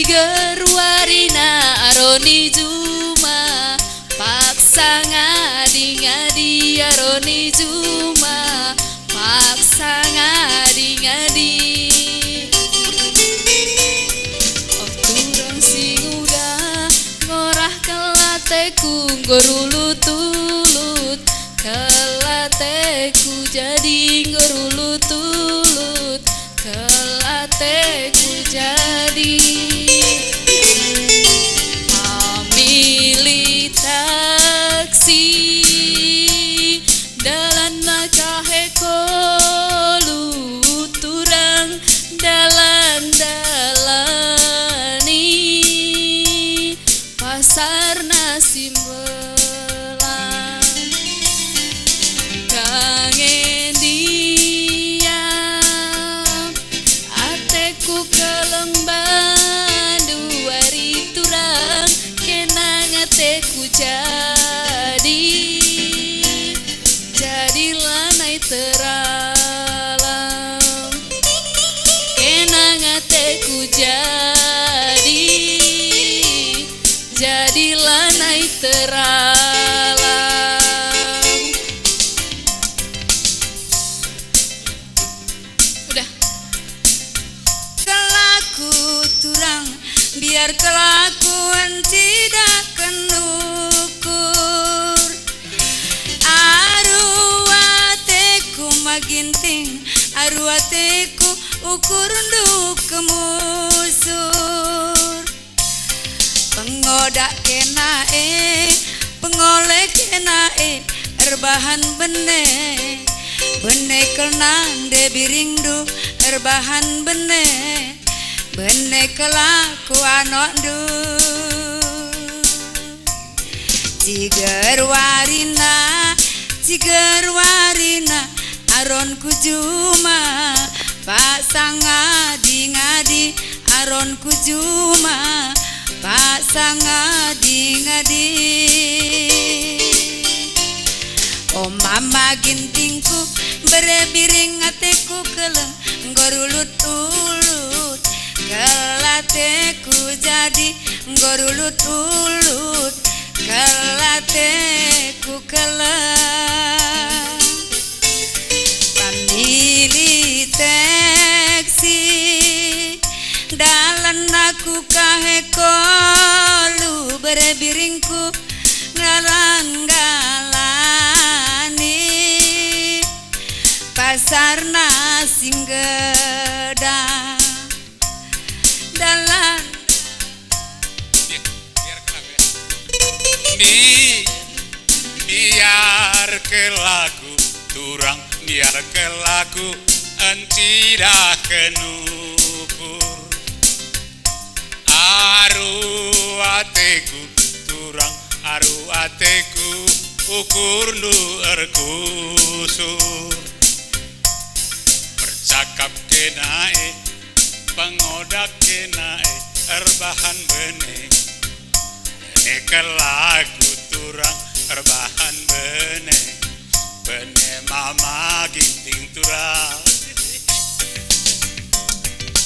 Jiger warina aroni juma paksa ngadi-ngadi aroni juma paksa ngadi-ngadi. Oh turang sing udah ngorah kelateku ngorulut-ulut, kelateku jadi ngorulut-ulut, kelateku jadi. Amili taksi dalan nakahe kolu turang dalan-dalani pasar nasi melang kangen dia ateku kelemban dua hari turang kenang ateku jadi lanai teralam kenang ateku jadi lanai teralam. Udah. Kelaku turang biar kelakuan tidak kenukur. Aruateku maginting, aruateku ukur nduk kemusur. Pengodak kena pengolek kena erbahan bene bene kenan de biringdu erbahan bene bene kelakuan ondu. Jiger warina aron kujuma pasang ngadi-ngadi aron kujuma pasang ngadi-ngadi. Oh mama gintingku berebiring ateku keleng ngorulut-ulut, kelateku jadi ngorulut-ulut, kelateku keleng. Pamili teksi dalan aku kahe kolu berebiringku ngalanggalani pasar nasi gedang dalan biar ke lagu turang biar ke lagu tidak kenukur. Aru ateku turang aru ateku ukur nu erkusur. Bercakap kenae pengodak kenae erbahan bene bene kelaku turang erbahan bene bene mama ginting turang.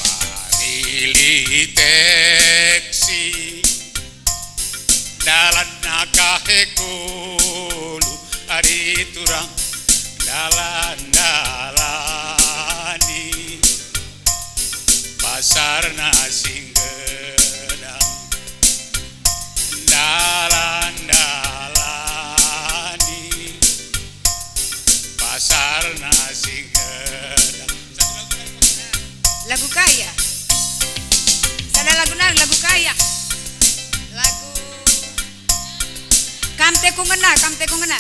Pamili teksi dalan nakahe kulu ari turang dalan-dalani pasar nasi gedang dalan-dalani pasar nasi gedang. lagu kaya. Sada lagu kaya. Lagu kamte ku ngena.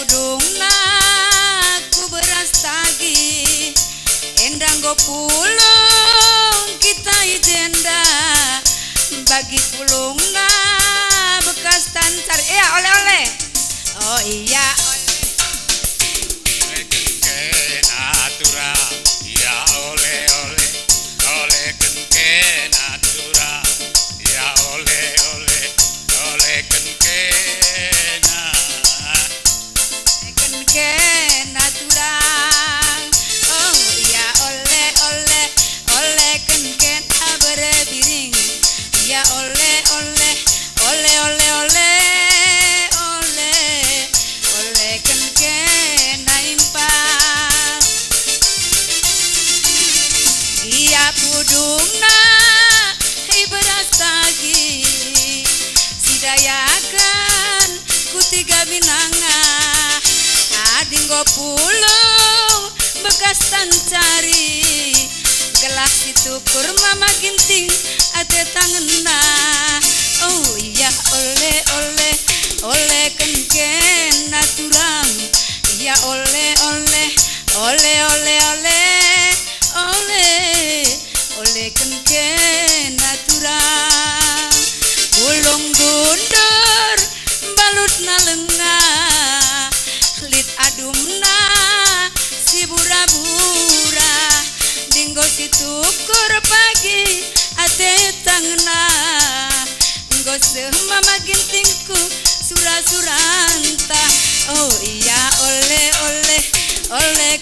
pudungna ku beras tagi endang go pulung kita jenda bagi pulungna bekas tancar oleh-oleh oh iya natura ya oleh kenke natura ya oleh kenke kenke natura oh iya oleh kenke berebiring ya oleh kenke naimpal iya pudungna beras tagi sidayakan ku tiga binanga adinggo pulung bekas tancari gelas itu kurma ginting ate tangenna oh iya oleh kenken naturam iya oleh kenken naturam pulung gundur balut nalengah lit adumna si bura-bura dinggo situkur pagi ate tangna nggo mama gintingku sura-suranta oh iya oleh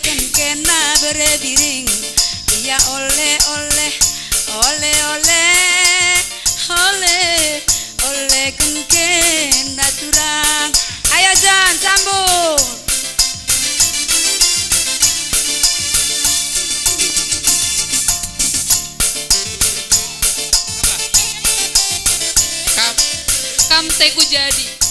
kenkena berebiring iya oleh kenken naturang ayo Jan sambung Kamteku jadi